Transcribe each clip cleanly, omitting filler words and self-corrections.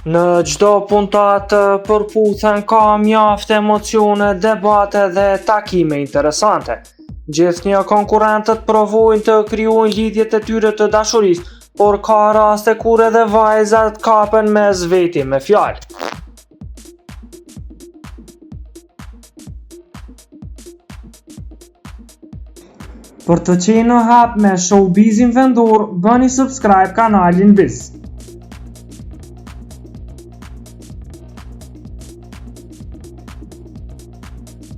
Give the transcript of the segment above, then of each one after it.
Në çdo puntatë përputhen ka mjaft emocione, debate dhe takime interesante. Gjithnjë konkurrentët provojnë të krijojnë lidhjet e tyre të dashurisë, por ka raste kur edhe vajzat kapen mes veti me fjalë. Për të qenë në hap me showbizin vendor, bëni subscribe kanalin Biz.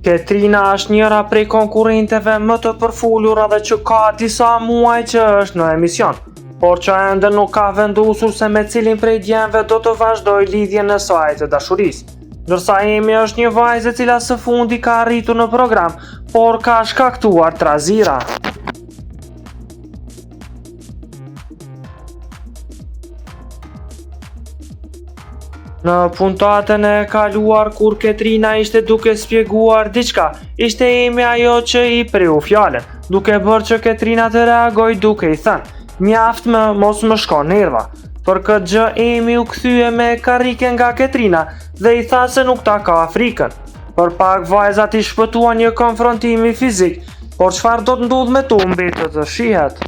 Ketrina është njëra prej konkurrenteve më të përfolura dhe që ka disa muaj që është në emision, por që ende nuk ka vendosur se me cilin prej djemve do të vazhdoj lidhjen e saj të dashurisë. Ndërsa Emi është një vajzë e cila së fundi ka arritur në program, por ka shkaktuar trazira. Në puntatën e kaluar kur Ketrina ishte duke spjeguar diçka, ishte Emi ajo që i priu fjalën, duke bërë që Ketrina të reagoj duke i thënë: "Mjaft mos më shkon nerva." Për këtë gjë Emi u kthye me karrike nga Ketrina dhe i tha se nuk ta ka frikën. Për pak vajzat i shpëtuan një konfrontimi fizik, por çfarë do të ndodhë me to mbetet të shihet.